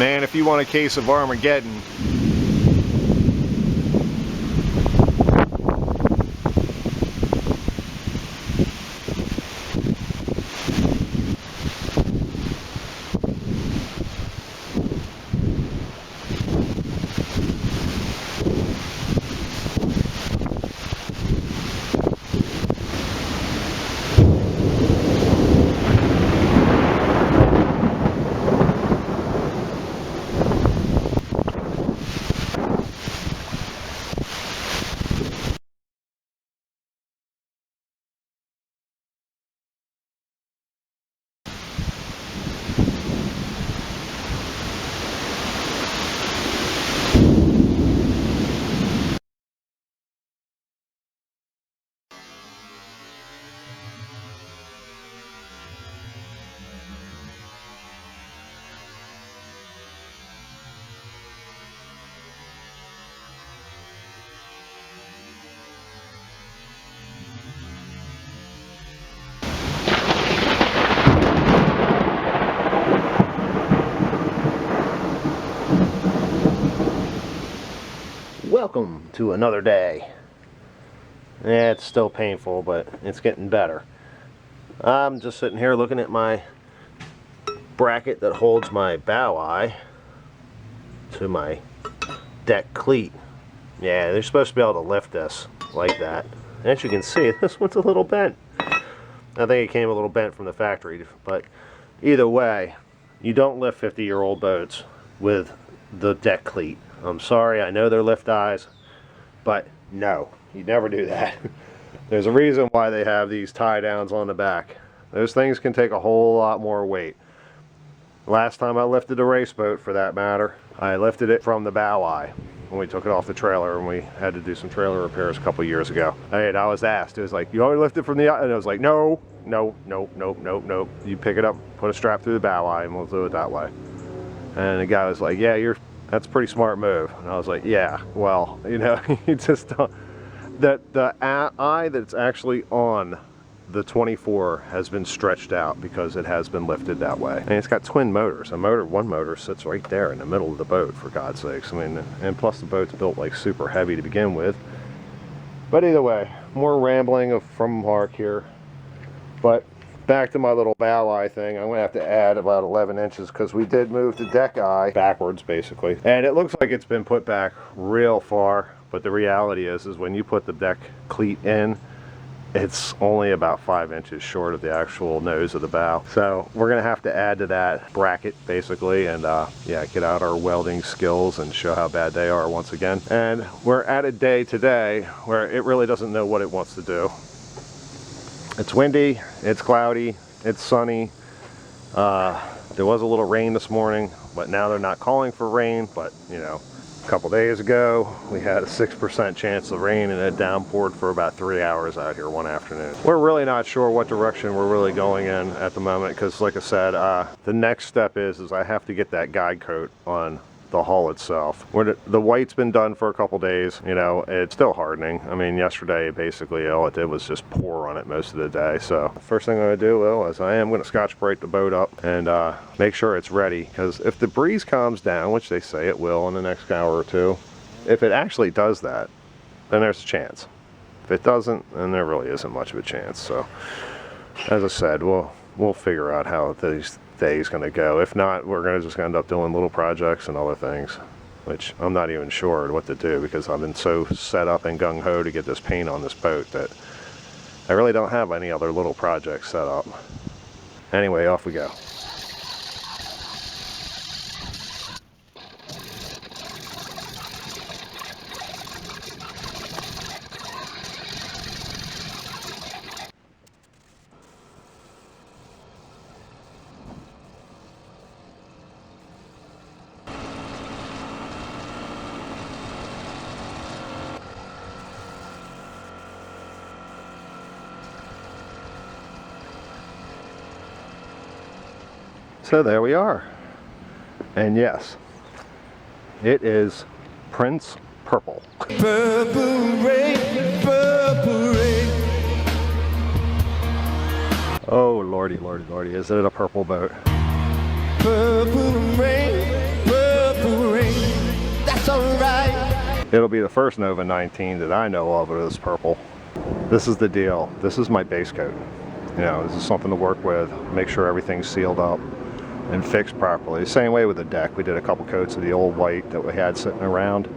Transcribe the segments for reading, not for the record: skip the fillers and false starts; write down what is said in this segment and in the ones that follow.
Man, if you want a case of Armageddon, welcome to another day. Yeah, it's still painful, but it's getting better. I'm just sitting here looking at my bracket that holds my bow eye to my deck cleat. Yeah, they're supposed to be able to lift this like that. As you can see, this one's a little bent. I think it came a little bent from the factory, but either way, you don't lift 50-year-old boats with the deck cleat. I'm sorry, I know they're lift eyes, but no, you never do that. There's a reason why they have these tie downs on the back. Those things can take a whole lot more weight. Last time I lifted a race boat, for that matter, I lifted it from the bow eye when we took it off the trailer, and we had to do some trailer repairs a couple years ago. I was asked, it was like, you always lift it from the eye? And I was like, no. You pick it up, put a strap through the bow eye, and we'll do it that way. And the guy was like, yeah, that's a pretty smart move. And I was like, yeah, well, you know, you just don't. The eye that's actually on the 24 has been stretched out because it has been lifted that way. And it's got twin motors. One motor sits right there in the middle of the boat, for God's sakes. I mean, and plus the boat's built like super heavy to begin with. But either way, more rambling from Mark here. But back to my little bow eye thing, I'm going to have to add about 11 inches because we did move the deck eye backwards, basically. And it looks like it's been put back real far, but the reality is when you put the deck cleat in, it's only about 5 inches short of the actual nose of the bow. So we're going to have to add to that bracket, basically, and yeah, get out our welding skills and show how bad they are once again. And we're at a day today where it really doesn't know what it wants to do. It's windy, it's cloudy, it's sunny. There was a little rain this morning, but now they're not calling for rain. But you know, a couple days ago we had a 6% chance of rain, and it downpoured for about 3 hours out here one afternoon. We're really not sure what direction we're really going in at the moment, because like I said, the next step is I have to get that guide coat on the hull itself. The white's been done for a couple days. You know, it's still hardening. I mean, yesterday basically all it did was just pour on it most of the day. So first thing I'm going to do is I am going to Scotch-Brite the boat up and make sure it's ready, because if the breeze calms down, which they say it will in the next hour or two, if it actually does that, then there's a chance. If it doesn't, then there really isn't much of a chance. So as I said, we'll figure out how these days going to go. If not, we're going to just end up doing little projects and other things, which I'm not even sure what to do, because I've been so set up and gung-ho to get this paint on this boat that I really don't have any other little projects set up. Anyway, off we go. So there we are, and yes, it is Prince Purple. Purple rain, purple rain. Oh lordy, lordy, lordy, is it a purple boat? Purple rain, purple It'll be the first Nova 19 that I know of that is purple. This is the deal. This is my base coat. You know, this is something to work with, make sure everything's sealed up and fixed properly. Same way with the deck. We did a couple coats of the old white that we had sitting around.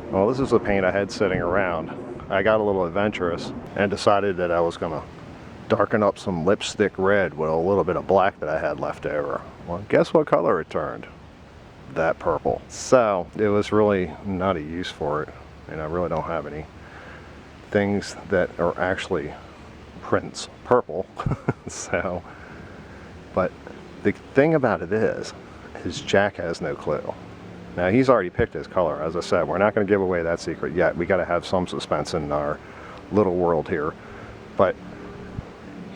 Well, this is the paint I had sitting around. I got a little adventurous and decided that I was gonna darken up some lipstick red with a little bit of black that I had left over. Well, guess what color it turned? That purple. So it was really not a use for it, and I really don't have any things that are actually prints purple. So, but the thing about it is Jack has no clue. Now he's already picked his color. As I said, we're not going to give away that secret yet. We got to have some suspense in our little world here, but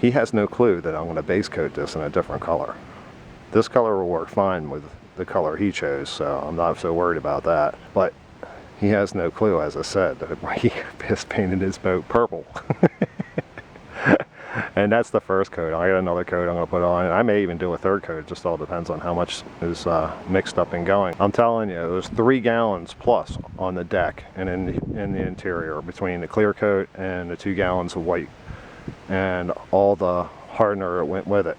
he has no clue that I'm going to base coat this in a different color. This color will work fine with the color he chose, so I'm not so worried about that. But he has no clue, as I said, that he has painted his boat purple. And that's the first coat. I got another coat I'm going to put on, and I may even do a third coat. It just all depends on how much is mixed up and going. I'm telling you, there's 3 gallons plus on the deck and in the interior between the clear coat and the 2 gallons of white and all the hardener that went with it.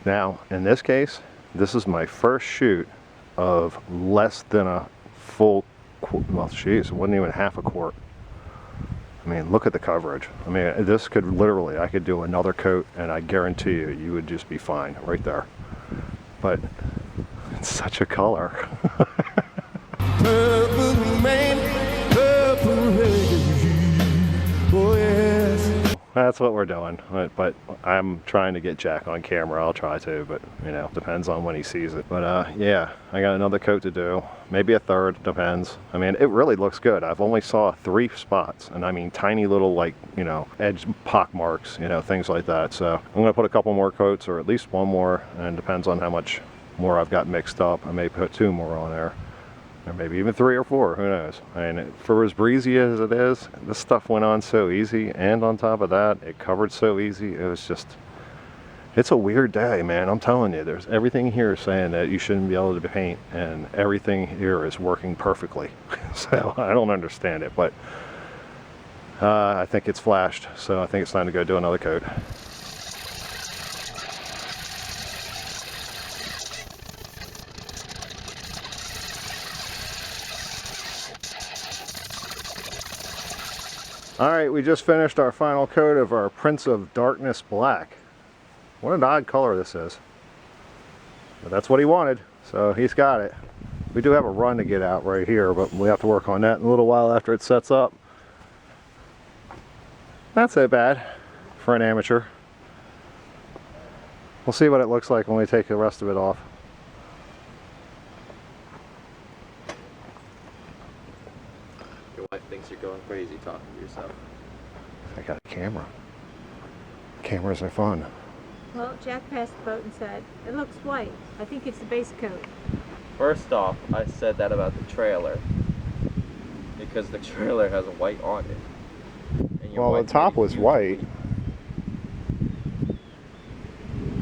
Now, in this case, this is my first shoot of less than a full, well, geez, it wasn't even half a quart. I mean, look at the coverage. I mean, this could literally, I could do another coat and I guarantee you, you would just be fine right there. But it's such a color. Purple man, purple rain. Oh yes. That's what we're doing, but I'm trying to get Jack on camera. I'll try to, but you know, depends on when he sees it. But yeah, I got another coat to do, maybe a third, depends. I mean, it really looks good. I've only saw 3 spots, and I mean tiny little, like, you know, edge pock marks, you know, things like that. So I'm gonna put a couple more coats, or at least 1 more, and depends on how much more I've got mixed up. I may put 2 more on there. Or maybe even 3 or 4, who knows. I mean, for as breezy as it is, this stuff went on so easy, and on top of that, it covered so easy. It was just, it's a weird day, man. I'm telling you, there's everything here saying that you shouldn't be able to paint, and everything here is working perfectly. So I don't understand it, but I think it's flashed, so I think it's time to go do another coat. Alright, we just finished our final coat of our Prince of Darkness Black. What an odd color this is. But that's what he wanted, so he's got it. We do have a run to get out right here, but we have to work on that in a little while after it sets up. Not so bad for an amateur. We'll see what it looks like when we take the rest of it off. Your wife thinks you're going crazy talking to yourself. I got a camera. Cameras are fun. Well, Jack passed the boat and said, it looks white. I think it's the base coat. First off, I said that about the trailer because the trailer has a white on it. And your Well, the top was white.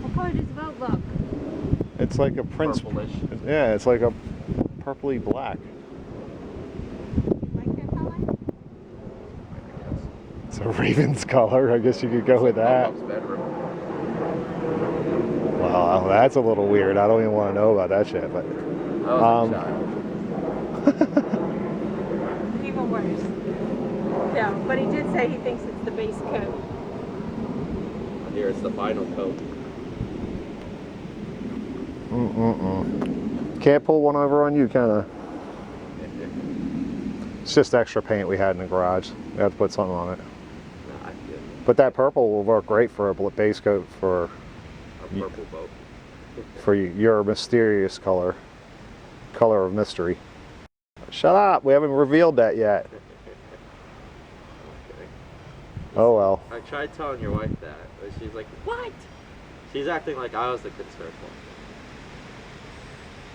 What color does the boat look? It's like a Prince. Purplish. Yeah, it's like a purpley black. You like that color? It's a raven's color. I guess you could go with that. Mom's bedroom. Well, that's a little weird. I don't even want to know about that shit. But I was a child. Even worse. No, but he did say he thinks it's the base coat. Here it's the final coat. Can't pull one over on you, kind of. It's just extra paint we had in the garage. We have to put something on it. Nah, I feel it. But that purple will work great for a base coat for A purple boat. for your mysterious color of mystery. Shut up! We haven't revealed that yet. Okay. Oh well. I tried telling your wife that, but she's like, what? She's acting like I was the concerned one.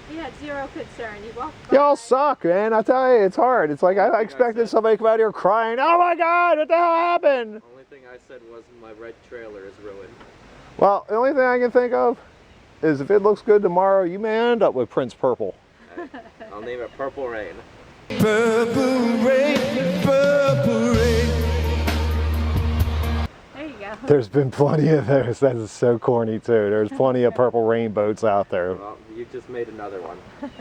He had zero concern. He walked by. Y'all suck, man. I tell you, it's hard. It's like I expected somebody to come out here crying, "Oh my God, what the hell happened?" Only thing I said was my red trailer is ruined. Well, the only thing I can think of is if it looks good tomorrow, you may end up with Prince Purple. I'll name it Purple Rain. Purple rain, purple rain. There you go. There's been plenty of those. That is so corny too. There's plenty of purple rain boats out there. Well, you just made another one.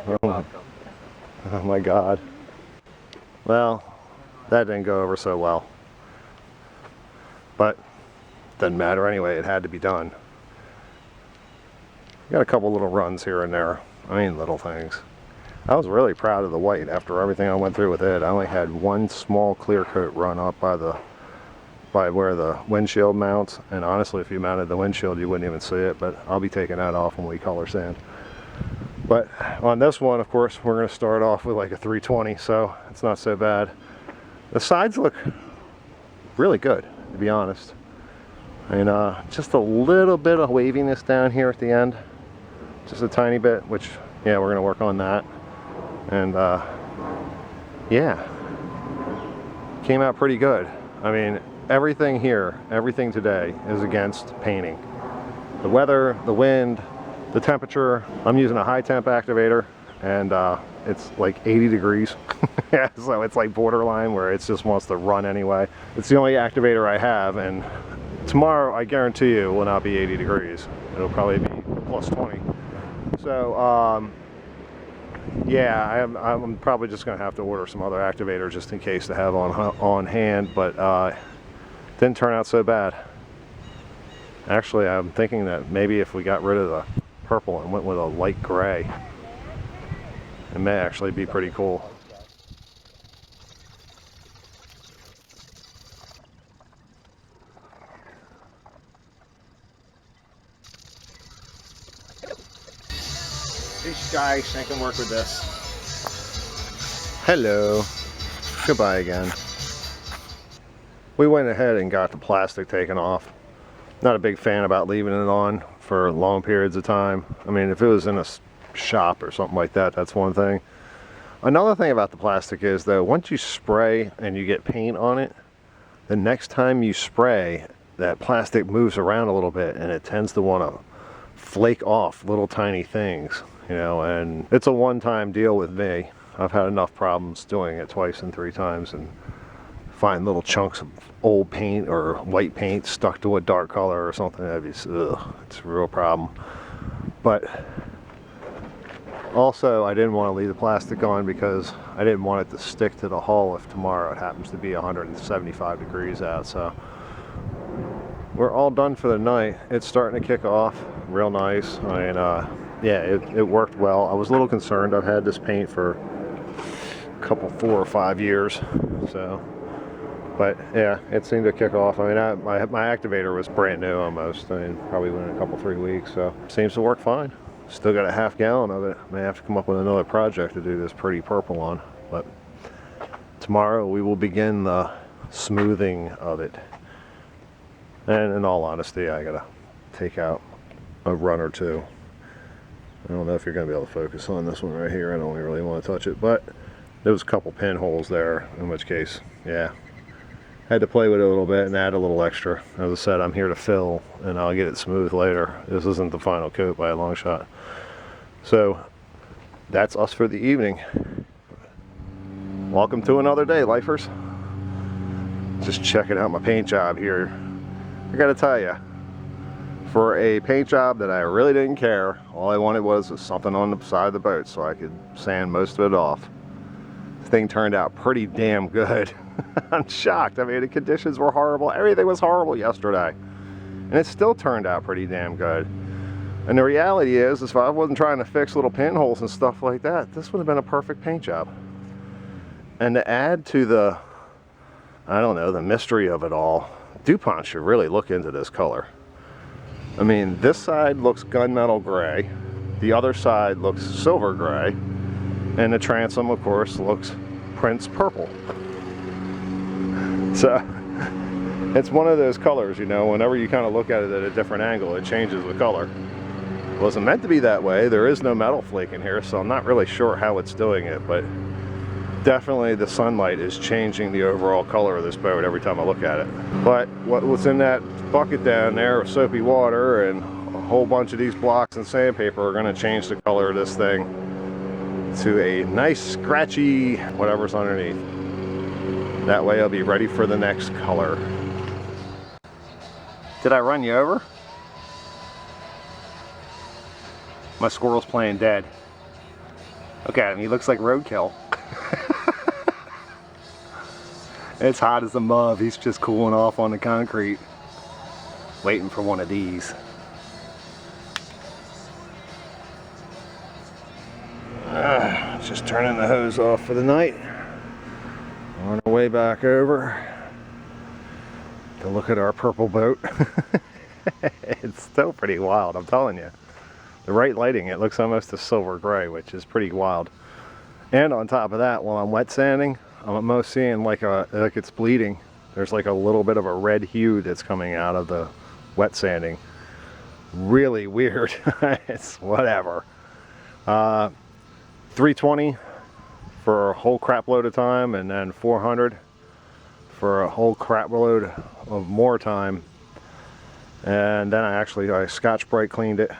You're welcome. Oh my God. Well, that didn't go over so well. But doesn't matter anyway, it had to be done. Got a couple little runs here and there. I mean, little things. I was really proud of the white after everything I went through with it. I only had one small clear coat run up by where the windshield mounts, and honestly if you mounted the windshield you wouldn't even see it, but I'll be taking that off when we color sand. But on this one, of course, we're going to start off with like a 320, so it's not so bad. The sides look really good, to be honest. And just a little bit of waviness down here at the end, just a tiny bit, which, yeah, we're going to work on that. And yeah, came out pretty good. I mean, everything here, everything today is against painting. The weather, the wind, the temperature. I'm using a high temp activator, and it's like 80 degrees. Yeah, so it's like borderline where it just wants to run anyway. It's the only activator I have, and tomorrow I guarantee you will not be 80 degrees. It'll probably be plus 20. So yeah, I'm probably just going to have to order some other activators just in case to have on hand, but didn't turn out so bad. Actually, I'm thinking that maybe if we got rid of the purple and went with a light gray, it may actually be pretty cool. These guys I can work with this. Hello. Goodbye again. We went ahead and got the plastic taken off. Not a big fan about leaving it on for long periods of time. I mean, if it was in a shop or something like that, that's one thing. Another thing about the plastic is though, once you spray and you get paint on it, the next time you spray, that plastic moves around a little bit and it tends to want to flake off little tiny things, you know, and it's a one-time deal with me. I've had enough problems doing it twice and 3 times and find little chunks of old paint or white paint stuck to a dark color or something. That'd be, ugh, it's a real problem. But also I didn't want to leave the plastic on because I didn't want it to stick to the hull if tomorrow it happens to be 175 degrees out. So we're all done for the night. It's starting to kick off real nice. I mean, yeah, it worked well. I was a little concerned. I've had this paint for a couple, 4 or 5 years. So, but yeah, it seemed to kick off. I mean, my activator was brand new almost. I mean, probably within a couple, 3 weeks. So seems to work fine. Still got a half gallon of it. May have to come up with another project to do this pretty purple on. But tomorrow we will begin the smoothing of it. And in all honesty, I gotta take out a run or 2. I don't know if you're gonna be able to focus on this one right here. I don't really want to touch it, but there was a couple pinholes there, in which case, yeah, had to play with it a little bit and add a little extra. As I said, I'm here to fill and I'll get it smooth later. This isn't the final coat by a long shot. So that's us for the evening. Welcome to another day, lifers. Just checking out my paint job here. I gotta tell you, for a paint job that I really didn't care, all I wanted was something on the side of the boat so I could sand most of it off. This thing turned out pretty damn good. I'm shocked. I mean, the conditions were horrible. Everything was horrible yesterday. And it still turned out pretty damn good. And the reality is if I wasn't trying to fix little pinholes and stuff like that, this would have been a perfect paint job. And to add to the, I don't know, the mystery of it all, DuPont should really look into this color. I mean, this side looks gunmetal gray, the other side looks silver gray, and the transom, of course, looks Prince purple. So it's one of those colors, you know, whenever you kind of look at it at a different angle, it changes the color. It wasn't meant to be that way. There is no metal flake in here, so I'm not really sure how it's doing it, but definitely the sunlight is changing the overall color of this boat every time I look at it. But what's in that bucket down there of soapy water and a whole bunch of these blocks and sandpaper are going to change the color of this thing to a nice scratchy whatever's underneath. That way I'll be ready for the next color. Did I run you over? My squirrel's playing dead. Look at him, he looks like roadkill. It's hot as a mug, he's just cooling off on the concrete. Waiting for one of these. Just turning the hose off for the night. On our way back over to look at our purple boat. It's still pretty wild, I'm telling you. The right lighting, it looks almost a silver gray, which is pretty wild. And on top of that, while I'm wet sanding, I'm almost seeing like it's bleeding. There's like a little bit of a red hue that's coming out of the wet sanding. Really weird. It's whatever. 320 for a whole crap load of time, and then 400 for a whole crap load of more time. And then I Scotch Brite cleaned it.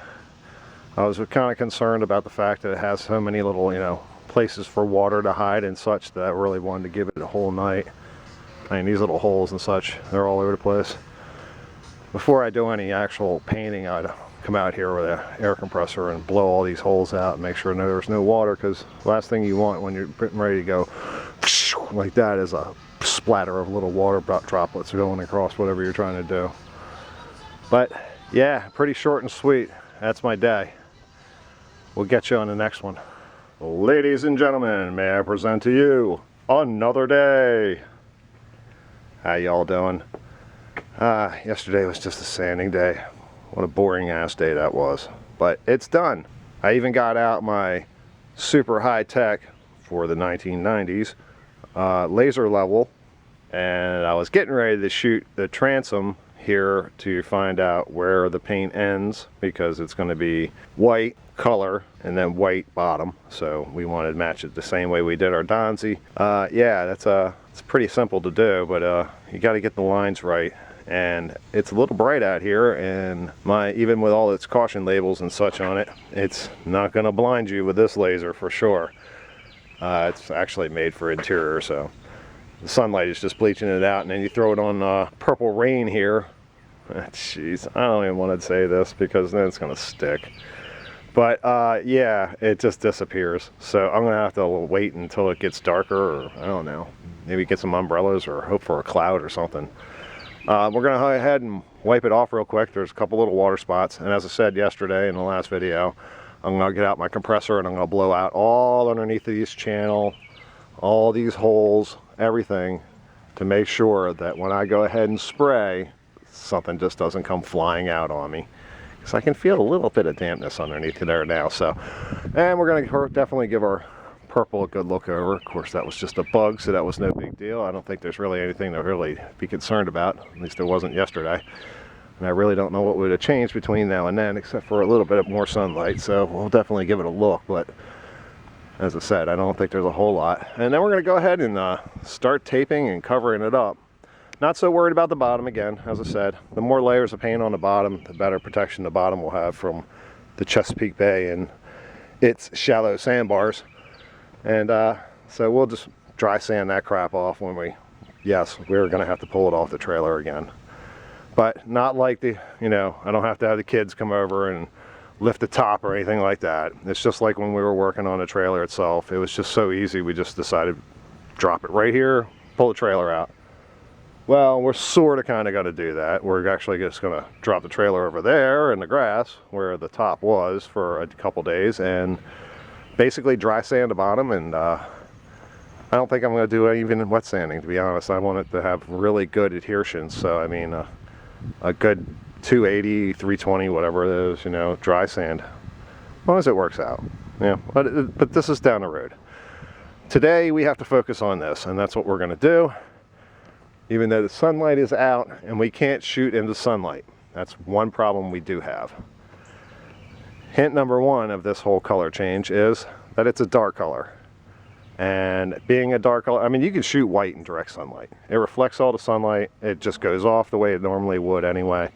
I was kind of concerned about the fact that it has so many little, places for water to hide and such, that I really wanted to give it a whole night. I mean, these little holes and such, they're all over the place. Before I do any actual painting, I'd come out here with an air compressor and blow all these holes out and make sure there's no water, because the last thing you want when you're getting ready to go like that is a splatter of little water droplets going across whatever you're trying to do. But yeah, pretty short and sweet. That's my day. We'll get you on the next one. Ladies and gentlemen, may I present to you another day. How y'all doing? Yesterday was just a sanding day. What a boring ass day that was. But it's done. I even got out my super high tech for the 1990s laser level, and I was getting ready to shoot the transom here to find out where the paint ends, because it's going to be white color and then white bottom, so we wanted to match it the same way we did our Donzi. Yeah, it's pretty simple to do, but you got to get the lines right, and it's a little bright out here, and even with all its caution labels and such on it, it's not going to blind you with this laser for sure. It's actually made for interior, so the sunlight is just bleaching it out, and then you throw it on purple rain here. Jeez, I don't even want to say this because then it's going to stick. But yeah, it just disappears. So I'm going to have to wait until it gets darker, or I don't know, maybe get some umbrellas or hope for a cloud or something. We're going to go ahead and wipe it off real quick. There's a couple little water spots, and as I said yesterday in the last video, I'm going to get out my compressor and I'm going to blow out all underneath of this channel, all these holes, everything, to make sure that when I go ahead and spray, something just doesn't come flying out on me, because I can feel a little bit of dampness underneath there now. So, and we're going to definitely give our purple a good look over. Of course, that was just a bug, so that was no big deal. I don't think there's really anything to really be concerned about, at least there wasn't yesterday. And I really don't know what would have changed between now and then, except for a little bit more sunlight. So we'll definitely give it a look, but as I said, I don't think there's a whole lot. And then we're going to go ahead and start taping and covering it up. Not so worried about the bottom again. As I said, the more layers of paint on the bottom, the better protection the bottom will have from the Chesapeake Bay and its shallow sandbars. And so we'll just dry sand that crap off when we're going to have to pull it off the trailer again. But not like I don't have to have the kids come over and lift the top or anything like that. It's just like when we were working on the trailer itself. It was just so easy. We just decided, drop it right here, pull the trailer out. Well, we're sort of kind of going to do that. We're actually just going to drop the trailer over there in the grass where the top was for a couple days and basically dry sand the bottom. And I don't think I'm going to do even wet sanding, to be honest. I want it to have really good adhesion. So, I mean, a good 280, 320, whatever it is, dry sand, as long as it works out. Yeah, but this is down the road. Today we have to focus on this, and that's what we're going to do. Even though the sunlight is out and we can't shoot into sunlight. That's one problem we do have. Hint number one of this whole color change is that it's a dark color. And being a dark color, I mean, you can shoot white in direct sunlight. It reflects all the sunlight. It just goes off the way it normally would anyway.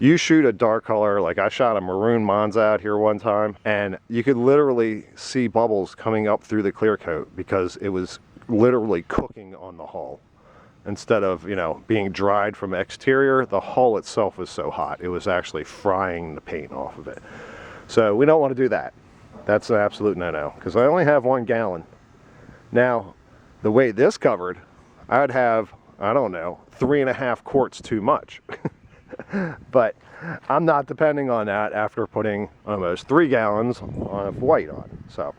You shoot a dark color, like I shot a maroon Monza out here one time, and you could literally see bubbles coming up through the clear coat because it was literally cooking on the hull. Instead of, you know, being dried from exterior, the hull itself was so hot. It was actually frying the paint off of it. So we don't want to do that. That's an absolute no-no, because I only have 1 gallon. Now, the way this covered, I'd have, I don't know, 3.5 quarts too much. But I'm not depending on that after putting almost 3 gallons of white on. So,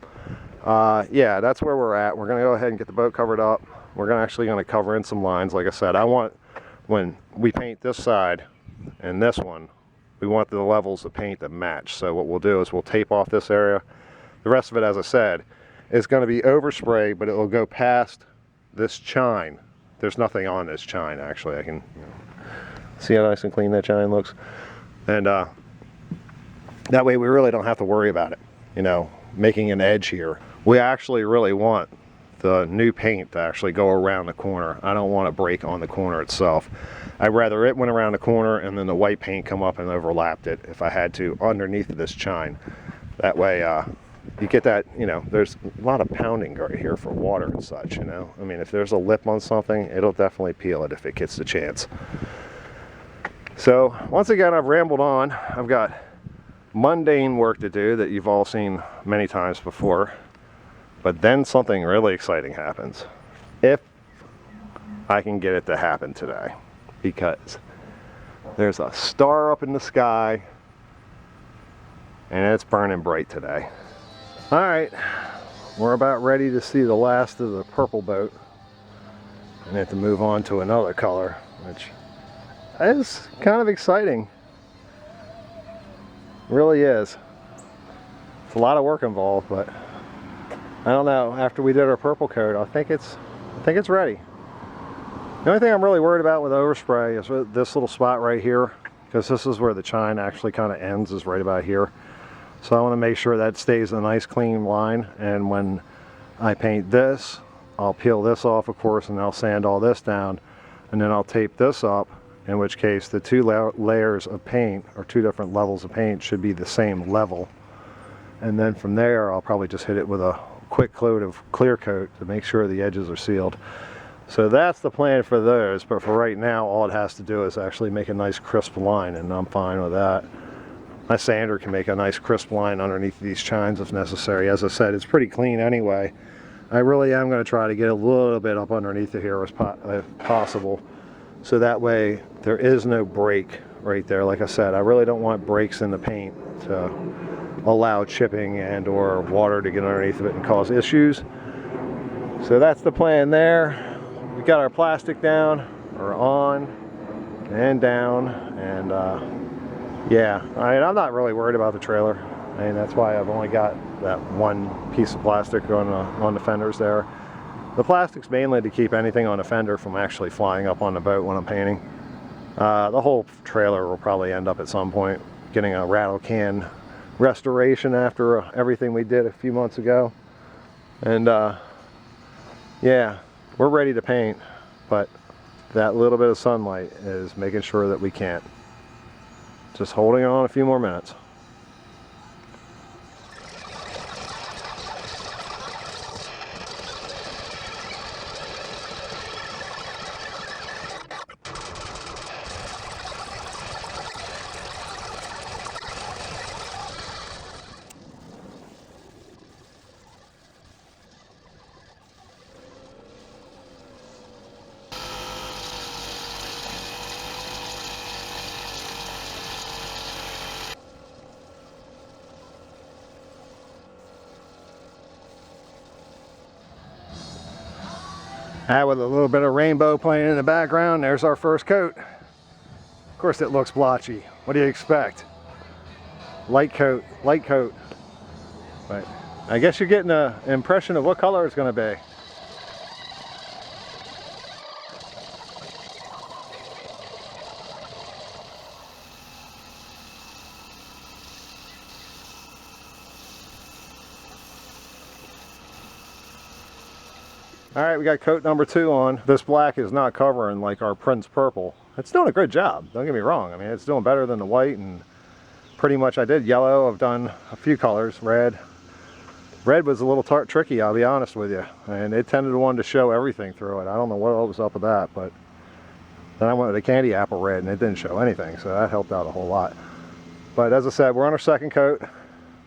yeah, that's where we're at. We're going to go ahead and get the boat covered up. We're actually going to cover in some lines. Like I said, I want, when we paint this side and this one, we want the levels of paint to match. So what we'll do is we'll tape off this area. The rest of it, as I said, is going to be overspray, but it will go past this chine. There's nothing on this chine, actually. I can, you know, see how nice and clean that chine looks. And that way we really don't have to worry about it, you know, making an edge here. We actually really want the new paint to actually go around the corner. I don't want to break on the corner itself. I'd rather it went around the corner and then the white paint come up and overlapped it if I had to underneath this chine. That way you get that, you know, there's a lot of pounding right here for water and such, you know. I mean, if there's a lip on something, it'll definitely peel it if it gets the chance. So once again, I've rambled on. I've got mundane work to do that you've all seen many times before. But then something really exciting happens, if I can get it to happen today, because there's a star up in the sky and it's burning bright today. All right, we're about ready to see the last of the purple boat and have to move on to another color, which is kind of exciting. It really is. It's a lot of work involved, but I don't know, after we did our purple coat, I think it's ready. The only thing I'm really worried about with overspray is with this little spot right here, because this is where the chine actually kind of ends, is right about here. So I want to make sure that stays a nice clean line, and when I paint this, I'll peel this off, of course, and I'll sand all this down, and then I'll tape this up, in which case the 2 layers of paint, or 2 different levels of paint, should be the same level. And then from there, I'll probably just hit it with a quick coat of clear coat to make sure the edges are sealed. So that's the plan for those, but for right now all it has to do is actually make a nice crisp line, and I'm fine with that. My sander can make a nice crisp line underneath these chines if necessary. As I said, it's pretty clean anyway. I really am going to try to get a little bit up underneath it here if possible, so that way there is no break right there. Like I said, I really don't want breaks in the paint to allow chipping and or water to get underneath of it and cause issues. So that's the plan there. We got our plastic down, or on and down, and yeah, I'm not really worried about the trailer. I mean, that's why I've only got that 1 piece of plastic on the fenders there. The plastic's mainly to keep anything on the fender from actually flying up on the boat when I'm painting. The whole trailer will probably end up at some point getting a rattle can restoration after everything we did a few months ago. And yeah, we're ready to paint, but that little bit of sunlight is making sure that we can't. Just holding on a few more minutes. With a little bit of rainbow playing in the background, there's our first coat. Of course it looks blotchy. What do you expect? Light coat, light coat. But I guess you're getting an impression of what color it's going to be. Alright, we got coat number 2 on. This black is not covering like our Prince Purple. It's doing a good job, don't get me wrong. I mean, it's doing better than the white, and pretty much I did yellow. I've done a few colors, red. Red was a little tricky, I'll be honest with you. And it tended to want to show everything through it. I don't know what was up with that, but then I went with a candy apple red and it didn't show anything, so that helped out a whole lot. But as I said, we're on our second coat.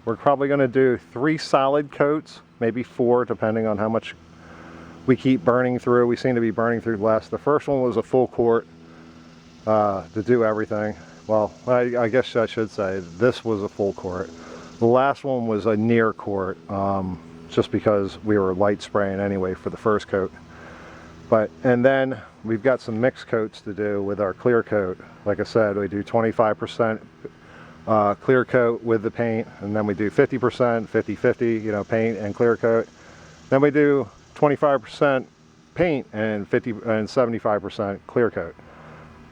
We're probably going to do 3 solid coats, maybe 4, depending on how much we keep burning through. We seem to be burning through less. The first one was a full quart to do everything. Well, I guess I should say this was a full quart. The last one was a near quart, just because we were light spraying anyway for the first coat. And then we've got some mixed coats to do with our clear coat. Like I said, we do 25% clear coat with the paint, and then we do 50%, 50-50, you know, paint and clear coat. Then we do 25% paint and 75% clear coat.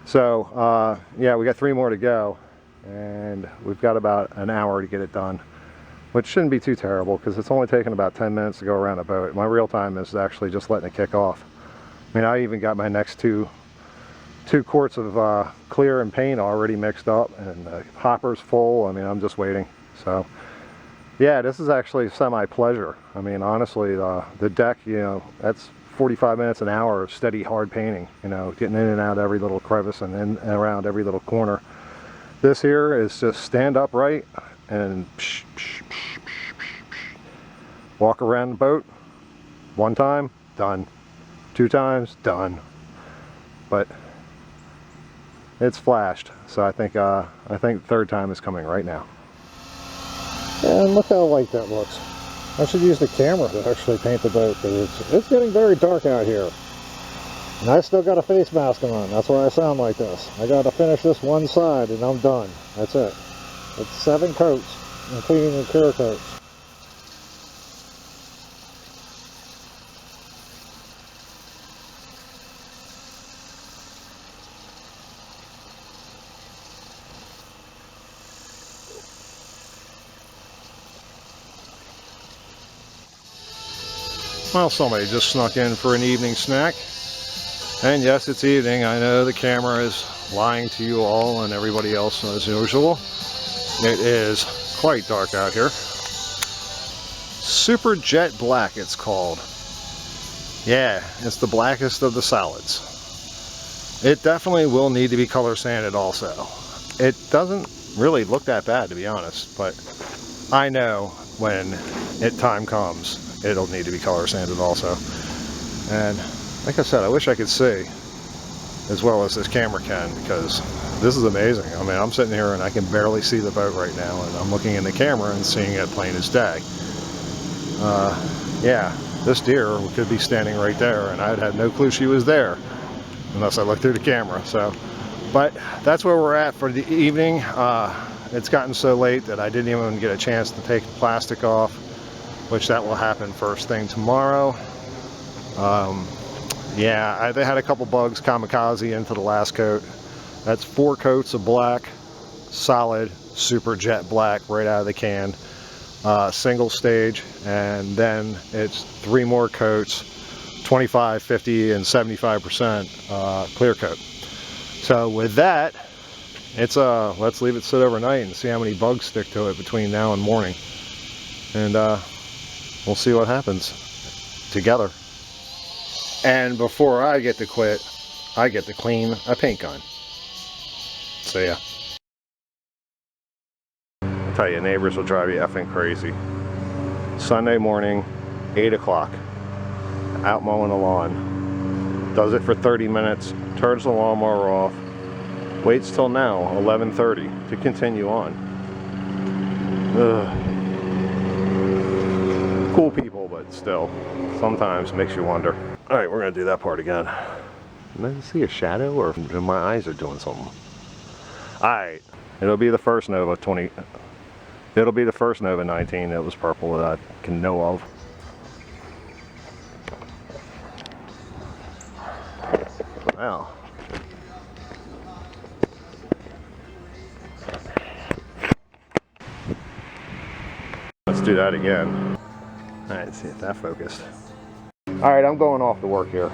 So yeah, we got 3 more to go, and we've got about an hour to get it done, which shouldn't be too terrible because it's only taking about 10 minutes to go around a boat. My real time is actually just letting it kick off. I mean, I even got my next two quarts of clear and paint already mixed up, and the hopper's full. I mean, I'm just waiting. So yeah, this is actually semi-pleasure. I mean, honestly, the deck, you know, that's 45 minutes an hour of steady hard painting, you know, getting in and out every little crevice and in and around every little corner. This here is just stand upright and walk around the boat. 1 time, done. 2 times, done. But it's flashed, so I think the 3rd time is coming right now. And look how light that looks. I should use the camera to actually paint the boat, because it's getting very dark out here. And I still got a face mask on. That's why I sound like this. I got to finish this one side and I'm done. That's it. It's 7 coats, including the clear coats. Well, somebody just snuck in for an evening snack. And yes, it's evening. I know the camera is lying to you all and everybody else as usual. It is quite dark out here. Super Jet Black, it's called. Yeah, it's the blackest of the solids. It definitely will need to be color sanded also. It doesn't really look that bad, to be honest, but I know when time comes, it'll need to be color sanded also. And like I said, I wish I could see as well as this camera can, because this is amazing. I mean, I'm sitting here and I can barely see the boat right now, and I'm looking in the camera and seeing it plain as day. Yeah, this deer could be standing right there and I'd have no clue she was there unless I looked through the camera. So, but that's where we're at for the evening. It's gotten so late that I didn't even get a chance to take the plastic off, which that will happen first thing tomorrow. Yeah, they had a couple bugs kamikaze into the last coat. That's 4 coats of black, solid, Super Jet Black right out of the can, single stage, and then it's 3 more coats, 25, 50, and 75% clear coat. So with that, it's let's leave it sit overnight and see how many bugs stick to it between now and morning, and we'll see what happens together. And before I get to quit, I get to clean a paint gun. So yeah. I tell you, neighbors will drive you effing crazy. Sunday morning, 8 o'clock, out mowing the lawn. Does it for 30 minutes, turns the lawnmower off, waits till now, 11:30, to continue on. Ugh. Cool people, but still, sometimes makes you wonder. Alright, we're going to do that part again. Did I see a shadow, or my eyes are doing something? Alright, it'll be the first Nova 20. It'll be the first Nova 19 that was purple that I can know of. Wow. Let's do that again. Alright, see if that focused. Alright, I'm going off to work here.